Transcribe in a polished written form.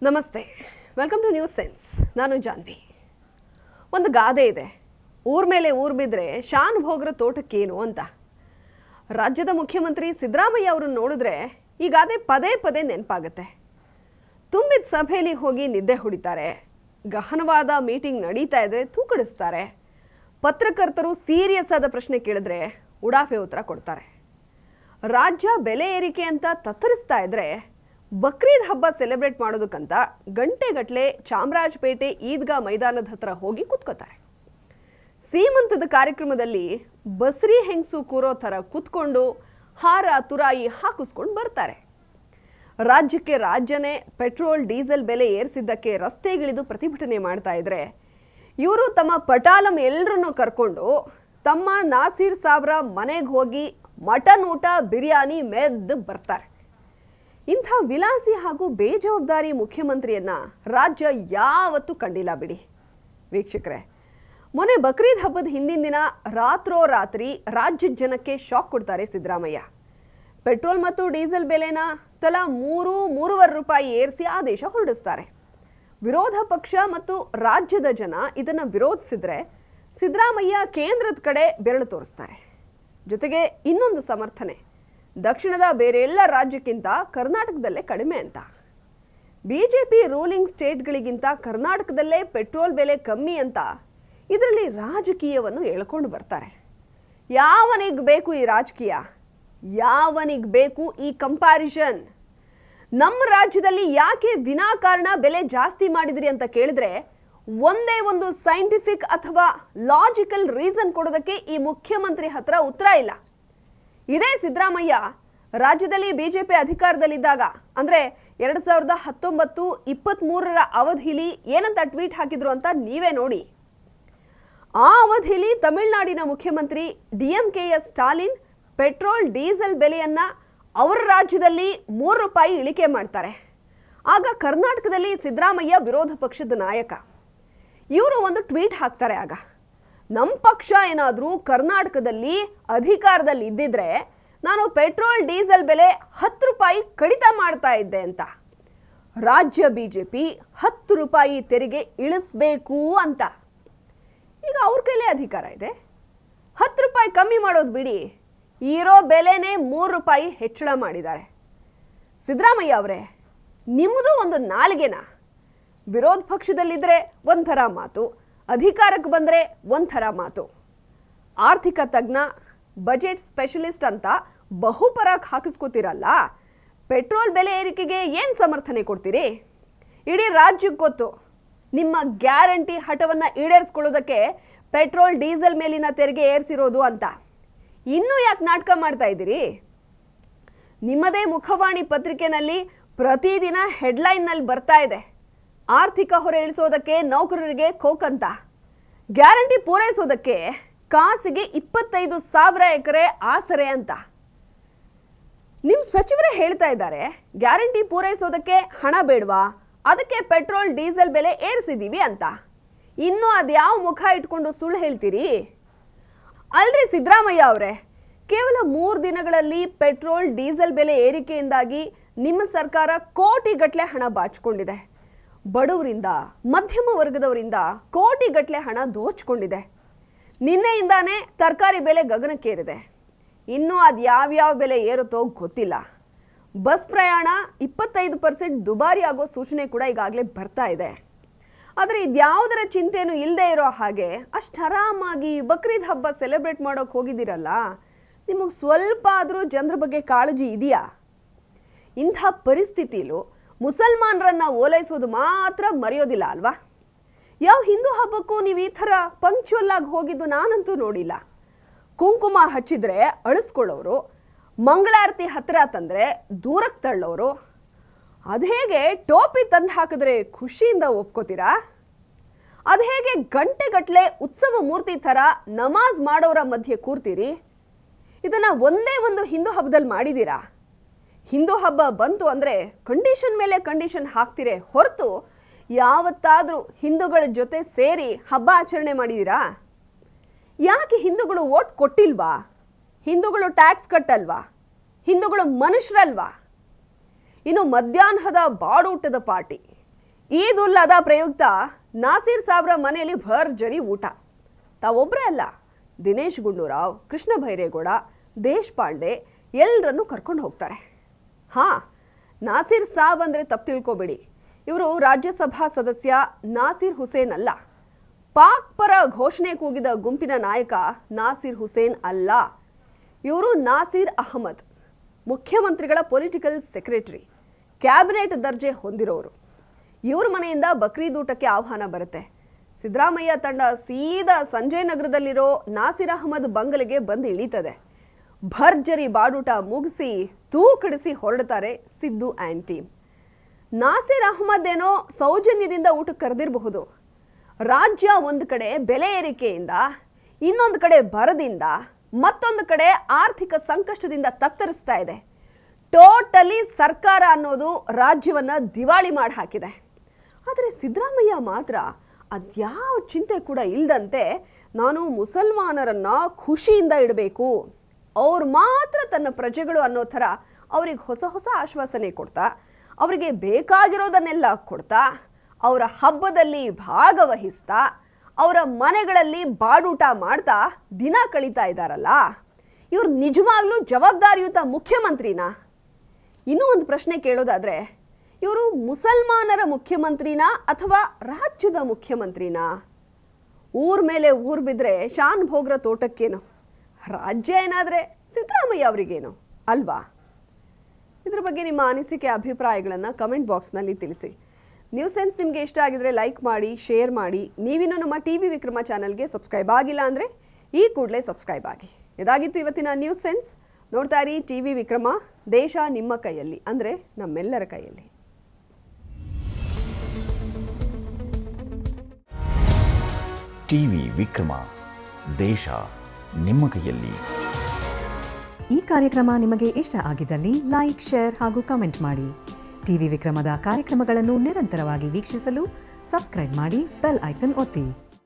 ನಮಸ್ತೆ, welcome two news sense. ನಾನು ಜಾನ್ವಿ. ಒಂದು ಗಾದೆ ಇದೆ, ಊರ ಮೇಲೆ ಊರು ಬಿದ್ದರೆ ಶಾನ್ ಭೋಗ್ರ ತೋಟಕ್ಕೇನು ಅಂತ. ರಾಜ್ಯದ ಮುಖ್ಯಮಂತ್ರಿ ಸಿದ್ದರಾಮಯ್ಯ ಅವರನ್ನು ನೋಡಿದ್ರೆ ಈ ಗಾದೆ ಪದೇ ಪದೇ ನೆನಪಾಗುತ್ತೆ. ತುಂಬಿದ ಸಭೆಯಲ್ಲಿ ಹೋಗಿ ನಿದ್ದೆ ಹೊಡಿತಾರೆ, ಗಹನವಾದ ಮೀಟಿಂಗ್ ನಡೀತಾ ಇದೆ ತೂಕಡಿಸ್ತಾರೆ, ಪತ್ರಕರ್ತರು ಸೀರಿಯಸ್ ಆದ ಪ್ರಶ್ನೆ ಕೇಳಿದ್ರೆ ಉಡಾಫೆ ಉತ್ತರ ಕೊಡ್ತಾರೆ. ರಾಜ್ಯ ಬೆಲೆ ಏರಿಕೆ ಅಂತ ತತ್ತರಿಸ್ತಾ ಇದ್ರೆ ಬಕ್ರೀದ್ ಹಬ್ಬ ಸೆಲೆಬ್ರೇಟ್ ಮಾಡೋದಕ್ಕಂತ ಗಂಟೆಗಟ್ಟಲೆ ಚಾಮರಾಜಪೇಟೆ ಈದ್ಗಾ ಮೈದಾನದ ಹತ್ರ ಹೋಗಿ ಕೂತ್ಕೋತಾರೆ. ಸೀಮಂತದ ಕಾರ್ಯಕ್ರಮದಲ್ಲಿ ಬಸ್ರಿ ಹೆಂಗಸು ಕೂರೋ ಥರ ಕೂತ್ಕೊಂಡು ಹಾರ ತುರಾಯಿ ಹಾಕಿಸ್ಕೊಂಡು ಬರ್ತಾರೆ. ರಾಜ್ಯಕ್ಕೆ ರಾಜ್ಯನೇ ಪೆಟ್ರೋಲ್ ಡೀಸೆಲ್ ಬೆಲೆ ಏರಿಸಿದ್ದಕ್ಕೆ ರಸ್ತೆಗಿಳಿದು ಪ್ರತಿಭಟನೆ ಮಾಡ್ತಾ ಇದ್ರೆ ಇವರು ತಮ್ಮ ಪಟಾಲಂ ಎಲ್ಲರನ್ನೂ ಕರ್ಕೊಂಡು ತಮ್ಮ ನಾಸೀರ್ ಸಾಬ್ರ ಮನೆಗೆ ಹೋಗಿ ಮಟನ್ ಊಟ ಬಿರಿಯಾನಿ ಮೆದ್ದು ಬರ್ತಾರೆ. ಇಂಥ ವಿಲಾಸಿ ಹಾಗೂ ಬೇಜವಾಬ್ದಾರಿ ಮುಖ್ಯಮಂತ್ರಿಯನ್ನ ರಾಜ್ಯ ಯಾವತ್ತೂ ಕಂಡಿಲ್ಲ ಬಿಡಿ. ವೀಕ್ಷಕರೇ, ಮೊನ್ನೆ ಬಕ್ರೀದ್ ಹಬ್ಬದ ಹಿಂದಿನ ದಿನ ರಾತ್ರೋರಾತ್ರಿ ರಾಜ್ಯದ ಜನಕ್ಕೆ ಶಾಕ್ ಕೊಡ್ತಾರೆ ಸಿದ್ದರಾಮಯ್ಯ. ಪೆಟ್ರೋಲ್ ಮತ್ತು ಡೀಸೆಲ್ ಬೆಲೆನ ತಲಾ 3-3.5 ರೂಪಾಯಿ ಏರಿಸಿ ಆದೇಶ ಹೊರಡಿಸ್ತಾರೆ. ವಿರೋಧ ಪಕ್ಷ ಮತ್ತು ರಾಜ್ಯದ ಜನ ಇದನ್ನು ವಿರೋಧಿಸಿದ್ರೆ ಸಿದ್ದರಾಮಯ್ಯ ಕೇಂದ್ರದ ಕಡೆ ಬೆರಳು ತೋರಿಸ್ತಾರೆ. ಜೊತೆಗೆ ಇನ್ನೊಂದು ಸಮರ್ಥನೆ, ದಕ್ಷಿಣದ ಬೇರೆ ಎಲ್ಲ ರಾಜ್ಯಕ್ಕಿಂತ ಕರ್ನಾಟಕದಲ್ಲೇ ಕಡಿಮೆ ಅಂತ. ಬಿಜೆಪಿ ರೂಲಿಂಗ್ ಸ್ಟೇಟ್ಗಳಿಗಿಂತ ಕರ್ನಾಟಕದಲ್ಲೇ ಪೆಟ್ರೋಲ್ ಬೆಲೆ ಕಮ್ಮಿ ಅಂತ ಇದರಲ್ಲಿ ರಾಜಕೀಯವನ್ನು ಎಳ್ಕೊಂಡು ಬರ್ತಾರೆ. ಯಾವನಿಗೆ ಬೇಕು ಈ ರಾಜಕೀಯ? ಯಾವನಿಗೆ ಬೇಕು ಈ ಕಂಪ್ಯಾರಿಸನ್? ನಮ್ಮ ರಾಜ್ಯದಲ್ಲಿ ಯಾಕೆ ವಿನಾಕಾರಣ ಬೆಲೆ ಜಾಸ್ತಿ ಮಾಡಿದ್ರಿ ಅಂತ ಕೇಳಿದ್ರೆ ಒಂದೇ ಒಂದು ಸೈಂಟಿಫಿಕ್ ಅಥವಾ ಲಾಜಿಕಲ್ ರೀಸನ್ ಕೊಡೋದಕ್ಕೆ ಈ ಮುಖ್ಯಮಂತ್ರಿ ಹತ್ರ ಉತ್ತರ ಇಲ್ಲ. ಇದೇ ಸಿದ್ದರಾಮಯ್ಯ ರಾಜ್ಯದಲ್ಲಿ ಬಿಜೆಪಿ ಅಧಿಕಾರದಲ್ಲಿದ್ದಾಗ ಅಂದರೆ 2019-23 ಅವಧಿಲಿ ಏನಂತ ಟ್ವೀಟ್ ಹಾಕಿದ್ರು ಅಂತ ನೀವೇ ನೋಡಿ. ಆ ಅವಧಿಲಿ ತಮಿಳುನಾಡಿನ ಮುಖ್ಯಮಂತ್ರಿ DMKಯ ಸ್ಟಾಲಿನ್ ಪೆಟ್ರೋಲ್ ಡೀಸೆಲ್ ಬೆಲೆಯನ್ನು ಅವರ ರಾಜ್ಯದಲ್ಲಿ 3 ರೂಪಾಯಿ ಇಳಿಕೆ ಮಾಡ್ತಾರೆ. ಆಗ ಕರ್ನಾಟಕದಲ್ಲಿ ಸಿದ್ದರಾಮಯ್ಯ ವಿರೋಧ ಪಕ್ಷದ ನಾಯಕ. ಇವರು ಒಂದು ಟ್ವೀಟ್ ಹಾಕ್ತಾರೆ, ಆಗ ನಮ್ಮ ಪಕ್ಷ ಏನಾದರೂ ಕರ್ನಾಟಕದಲ್ಲಿ ಅಧಿಕಾರದಲ್ಲಿ ಇದ್ದಿದ್ರೆ ನಾನು ಪೆಟ್ರೋಲ್ ಡೀಸೆಲ್ ಬೆಲೆ 10 ರೂಪಾಯಿ ಕಡಿತ ಮಾಡ್ತಾ ಇದ್ದೆ ಅಂತ. ರಾಜ್ಯ ಬಿಜೆಪಿ 10 ರೂಪಾಯಿ ತೆರಿಗೆ ಇಳಿಸ್ಬೇಕು ಅಂತ. ಈಗ ಅವ್ರ ಕೈಲೇ ಅಧಿಕಾರ ಇದೆ, 10 ರೂಪಾಯಿ ಕಮ್ಮಿ ಮಾಡೋದು ಬಿಡಿ, ಇರೋ ಬೆಲೆನೇ 3 ರೂಪಾಯಿ ಹೆಚ್ಚಳ ಮಾಡಿದ್ದಾರೆ. ಸಿದ್ದರಾಮಯ್ಯ ಅವರೇ, ನಿಮ್ಮದು ಒಂದು ನಾಲಿಗೆನಾ? ವಿರೋಧ ಪಕ್ಷದಲ್ಲಿದ್ದರೆ ಒಂಥರ ಮಾತು, ಅಧಿಕಾರಕ್ಕೆ ಬಂದರೆ ಒಂಥರ ಮಾತು. ಆರ್ಥಿಕ ತಜ್ಞ, ಬಜೆಟ್ ಸ್ಪೆಷಲಿಸ್ಟ್ ಅಂತ ಬಹುಪರಾಕ್ ಹಾಕಿಸ್ಕೋತಿರಲ್ಲ, ಪೆಟ್ರೋಲ್ ಬೆಲೆ ಏರಿಕೆಗೆ ಏನು ಸಮರ್ಥನೆ ಕೊಡ್ತೀರಿ? ಇಡೀ ರಾಜ್ಯಕ್ಕೆ ಗೊತ್ತು ನಿಮ್ಮ ಗ್ಯಾರಂಟಿ ಹಠವನ್ನು ಈಡೇರಿಸ್ಕೊಳ್ಳೋದಕ್ಕೆ ಪೆಟ್ರೋಲ್ ಡೀಸೆಲ್ ಮೇಲಿನ ತೆರಿಗೆ ಏರಿಸಿರೋದು ಅಂತ. ಇನ್ನೂ ಯಾಕೆ ನಾಟಕ ಮಾಡ್ತಾ ಇದ್ದೀರಿ? ನಿಮ್ಮದೇ ಮುಖವಾಣಿ ಪತ್ರಿಕೆಯಲ್ಲಿ ಪ್ರತಿದಿನ ಹೆಡ್ಲೈನ್ನಲ್ಲಿ ಬರ್ತಾ ಇದೆ, ಆರ್ಥಿಕ ಹೊರೆ ಇಳಿಸೋದಕ್ಕೆ ನೌಕರರಿಗೆ ಕೋಕಂತ, ಗ್ಯಾರಂಟಿ ಪೂರೈಸೋದಕ್ಕೆ ಕಾಸಿಗೆ 25,000 ಎಕರೆ ಆಸರೆ ಅಂತ. ನಿಮ್ಮ ಸಚಿವರೇ ಹೇಳ್ತಾ ಇದ್ದಾರೆ ಗ್ಯಾರಂಟಿ ಪೂರೈಸೋದಕ್ಕೆ ಹಣ ಬೇಡವಾ, ಅದಕ್ಕೆ ಪೆಟ್ರೋಲ್ ಡೀಸೆಲ್ ಬೆಲೆ ಏರಿಸಿದ್ದೀವಿ ಅಂತ. ಇನ್ನೂ ಅದ್ಯಾವ ಮುಖ ಇಟ್ಕೊಂಡು ಸುಳ್ಳು ಹೇಳ್ತೀರಿ? ಅಲ್ರಿ ಸಿದ್ದರಾಮಯ್ಯ ಅವರೇ, ಕೇವಲ 3 ದಿನಗಳಲ್ಲಿ ಪೆಟ್ರೋಲ್ ಡೀಸೆಲ್ ಬೆಲೆ ಏರಿಕೆಯಿಂದಾಗಿ ನಿಮ್ಮ ಸರ್ಕಾರ ಕೋಟಿಗಟ್ಟಲೆ ಹಣ ಬಾಚಿಕೊಂಡಿದೆ. ಬಡವರಿಂದ, ಮಧ್ಯಮ ವರ್ಗದವರಿಂದ ಕೋಟಿಗಟ್ಟಲೆ ಹಣ ದೋಚಿಕೊಂಡಿದೆ. ನಿನ್ನೆಯಿಂದಾನೇ ತರಕಾರಿ ಬೆಲೆ ಗಗನಕ್ಕೇರಿದೆ. ಇನ್ನೂ ಅದು ಯಾವ್ಯಾವ ಬೆಲೆ ಏರುತ್ತೋ ಗೊತ್ತಿಲ್ಲ. ಬಸ್ ಪ್ರಯಾಣ 25% ದುಬಾರಿ ಆಗೋ ಸೂಚನೆ ಕೂಡ ಈಗಾಗಲೇ ಬರ್ತಾ ಇದೆ. ಆದರೆ ಇದ್ಯಾವುದರ ಚಿಂತೆನೂ ಇಲ್ಲದೆ ಇರೋ ಹಾಗೆ ಅಷ್ಟು ಆರಾಮಾಗಿ ಬಕ್ರೀದ್ ಹಬ್ಬ ಸೆಲೆಬ್ರೇಟ್ ಮಾಡೋಕೆ ಹೋಗಿದ್ದೀರಲ್ಲ, ನಿಮಗೆ ಸ್ವಲ್ಪ ಆದರೂ ಜನರ ಬಗ್ಗೆ ಕಾಳಜಿ ಇದೆಯಾ? ಇಂಥ ಪರಿಸ್ಥಿತಿಲೂ ಮುಸಲ್ಮಾನರನ್ನ ಓಲೈಸೋದು ಮಾತ್ರ ಮರೆಯೋದಿಲ್ಲ ಅಲ್ವಾ? ಯಾವ ಹಿಂದೂ ಹಬ್ಬಕ್ಕೂ ನೀವು ಈ ಥರ ಪಂಕ್ಚುವಲ್ ಆಗಿ ಹೋಗಿದ್ದು ನಾನಂತೂ ನೋಡಿಲ್ಲ. ಕುಂಕುಮ ಹಚ್ಚಿದ್ರೆ ಅಳಿಸ್ಕೊಳ್ಳೋರು, ಮಂಗಳಾರತಿ ಹತ್ತಿರ ತಂದರೆ ದೂರಕ್ಕೆ ತಳ್ಳೋರು, ಅದು ಹೇಗೆ ಟೋಪಿ ತಂದು ಹಾಕಿದ್ರೆ ಖುಷಿಯಿಂದ ಒಪ್ಕೋತೀರಾ? ಅದು ಹೇಗೆ ಗಂಟೆಗಟ್ಟಲೆ ಉತ್ಸವ ಮೂರ್ತಿ ಥರ ನಮಾಜ್ ಮಾಡೋರ ಮಧ್ಯೆ ಕೂರ್ತೀರಿ? ಇದನ್ನು ಒಂದೇ ಒಂದು ಹಿಂದೂ ಹಬ್ಬದಲ್ಲಿ ಮಾಡಿದ್ದೀರಾ? ಹಿಂದೂ ಹಬ್ಬ ಬಂತು ಅಂದರೆ ಕಂಡೀಷನ್ ಮೇಲೆ ಕಂಡೀಷನ್ ಹಾಕ್ತಿರೇ ಹೊರತು ಯಾವತ್ತಾದರೂ ಹಿಂದೂಗಳ ಜೊತೆ ಸೇರಿ ಹಬ್ಬ ಆಚರಣೆ ಮಾಡಿದ್ದೀರಾ? ಯಾಕೆ ಹಿಂದೂಗಳು ವೋಟ್ ಕೊಟ್ಟಿಲ್ವಾ? ಹಿಂದೂಗಳು ಟ್ಯಾಕ್ಸ್ ಕಟ್ಟಲ್ವಾ? ಹಿಂದೂಗಳು ಮನುಷ್ಯರಲ್ವಾ? ಇನ್ನು ಮಧ್ಯಾಹ್ನದ ಬಾಡೂಟದ ಪಾರ್ಟಿ, ಈದ್ ಉಲ್ ಅದಾ ಪ್ರಯುಕ್ತ ನಾಸೀರ್ ಸಾಬ್ರ ಮನೆಯಲ್ಲಿ ಭರ್ಜರಿ ಊಟ. ತಾವೊಬ್ಬರೇ ಅಲ್ಲ, ದಿನೇಶ್ ಗುಂಡೂರಾವ್, ಕೃಷ್ಣ ಬೈರೇಗೌಡ, ದೇಶಪಾಂಡೆ ಎಲ್ಲರನ್ನೂ ಕರ್ಕೊಂಡು ಹೋಗ್ತಾರೆ. ಹಾಂ, ನಾಸೀರ್ ಸಾಬ್ ಅಂದರೆ ತಪ್ಪು ತಿಳ್ಕೊಬೇಡಿ, ಇವರು ರಾಜ್ಯಸಭಾ ಸದಸ್ಯ ನಾಸೀರ್ ಹುಸೇನ್ ಅಲ್ಲ. ಪಾಕ್ ಪರ ಘೋಷಣೆ ಕೂಗಿದ ಗುಂಪಿನ ನಾಯಕ ನಾಸೀರ್ ಹುಸೇನ್ ಅಲ್ಲ. ಇವರು ನಾಸೀರ್ ಅಹಮದ್, ಮುಖ್ಯಮಂತ್ರಿಗಳ ಪೊಲಿಟಿಕಲ್ ಸೆಕ್ರೆಟರಿ, ಕ್ಯಾಬಿನೆಟ್ ದರ್ಜೆ ಹೊಂದಿರೋರು. ಇವ್ರ ಮನೆಯಿಂದ ಬಕ್ರೀದ್ ಊಟಕ್ಕೆ ಆಹ್ವಾನ ಬರುತ್ತೆ. ಸಿದ್ದರಾಮಯ್ಯ ತಂಡ ಸೀದಾ ಸಂಜಯ್ ನಗರದಲ್ಲಿರೋ ನಾಸೀರ್ ಅಹಮದ್ ಬಂಗಲೆಗೆ ಬಂದು ಇಳೀತದೆ. ಭರ್ಜರಿ ಬಾಡೂಟ ಮುಗಿಸಿ ತೂಕಡಿಸಿ ಹೊರಡ್ತಾರೆ ಸಿದ್ದು ಆ್ಯಂಡ್ ಟೀಮ್. ನಾಸೀರ್ ಅಹಮದ್ ಏನೋ ಸೌಜನ್ಯದಿಂದ ಊಟಕ್ಕೆ ಕರೆದಿರಬಹುದು. ರಾಜ್ಯ ಒಂದು ಕಡೆ ಬೆಲೆ ಏರಿಕೆಯಿಂದ, ಇನ್ನೊಂದು ಕಡೆ ಬರದಿಂದ, ಮತ್ತೊಂದು ಕಡೆ ಆರ್ಥಿಕ ಸಂಕಷ್ಟದಿಂದ ತತ್ತರಿಸ್ತಾ ಇದೆ. ಟೋಟಲಿ ಸರ್ಕಾರ ಅನ್ನೋದು ರಾಜ್ಯವನ್ನು ದಿವಾಳಿ ಮಾಡಿ ಹಾಕಿದೆ. ಆದರೆ ಸಿದ್ದರಾಮಯ್ಯ ಮಾತ್ರ ಅದ್ಯಾವ ಚಿಂತೆ ಕೂಡ ಇಲ್ಲದಂತೆ ನಾನು ಮುಸಲ್ಮಾನರನ್ನು ಖುಷಿಯಿಂದ ಇಡಬೇಕು, ಅವ್ರು ಮಾತ್ರ ತನ್ನ ಪ್ರಜೆಗಳು ಅನ್ನೋ ಥರ ಅವ್ರಿಗೆ ಹೊಸ ಹೊಸ ಆಶ್ವಾಸನೆ ಕೊಡ್ತಾ, ಅವರಿಗೆ ಬೇಕಾಗಿರೋದನ್ನೆಲ್ಲ ಕೊಡ್ತಾ, ಅವರ ಹಬ್ಬದಲ್ಲಿ ಭಾಗವಹಿಸ್ತಾ, ಅವರ ಮನೆಗಳಲ್ಲಿ ಬಾಡೂಟ ಮಾಡ್ತಾ ದಿನ ಕಳೀತಾ ಇದ್ದಾರಲ್ಲ, ಇವ್ರು ನಿಜವಾಗ್ಲೂ ಜವಾಬ್ದಾರಿಯುತ ಮುಖ್ಯಮಂತ್ರಿನಾ? ಇನ್ನೂ ಒಂದು ಪ್ರಶ್ನೆ ಕೇಳೋದಾದರೆ, ಇವರು ಮುಸಲ್ಮಾನರ ಮುಖ್ಯಮಂತ್ರಿನಾ ಅಥವಾ ರಾಜ್ಯದ ಮುಖ್ಯಮಂತ್ರಿನಾ? ಊರ ಮೇಲೆ ಊರು ಬಿದ್ದರೆ ಶಾನ್ ಭೋಗ್ರ ತೋಟಕ್ಕೇನು, ರಾಜ್ಯ ಏನಾದರೆ ಸಿದ್ದರಾಮಯ್ಯ ಅವರಿಗೇನು ಅಲ್ವಾ? ಇದ್ರ ಬಗ್ಗೆ ನಿಮ್ಮ ಅನಿಸಿಕೆ ಅಭಿಪ್ರಾಯಗಳನ್ನು ಕಮೆಂಟ್ ಬಾಕ್ಸ್ನಲ್ಲಿ ತಿಳಿಸಿ. ನ್ಯೂಸ್ ಸೆನ್ಸ್ ನಿಮಗೆ ಇಷ್ಟ ಆಗಿದ್ರೆ ಲೈಕ್ ಮಾಡಿ, ಶೇರ್ ಮಾಡಿ. ನೀವಿನ್ನೂ ನಮ್ಮ ಟಿವಿ ವಿಕ್ರಮ ಚಾನಲ್ಗೆ ಸಬ್ಸ್ಕ್ರೈಬ್ ಆಗಿಲ್ಲ ಅಂದರೆ ಈ ಕೂಡಲೇ ಸಬ್ಸ್ಕ್ರೈಬ್ ಆಗಿ. ಇದಾಗಿತ್ತು ಇವತ್ತಿನ ನ್ಯೂಸ್ ಸೆನ್ಸ್. ನೋಡ್ತಾ ಇರಿ ಟಿವಿ ವಿಕ್ರಮ, ದೇಶ ನಿಮ್ಮ ಕೈಯಲ್ಲಿ, ಅಂದರೆ ನಮ್ಮೆಲ್ಲರ ಕೈಯಲ್ಲಿ. ಟಿವಿ ವಿಕ್ರಮ, ದೇಶ ನಿಮ್ಮ ಕೈಯಲ್ಲಿ. ಈ ಕಾರ್ಯಕ್ರಮ ನಿಮಗೆ ಇಷ್ಟ ಆಗಿದ್ದಲ್ಲಿ ಲೈಕ್, ಶೇರ್ ಹಾಗೂ ಕಮೆಂಟ್ ಮಾಡಿ. ಟಿವಿ ವಿಕ್ರಮದ ಕಾರ್ಯಕ್ರಮಗಳನ್ನು ನಿರಂತರವಾಗಿ ವೀಕ್ಷಿಸಲು ಸಬ್ಸ್ಕ್ರೈಬ್ ಮಾಡಿ, ಬೆಲ್ ಐಕನ್ ಒತ್ತಿ.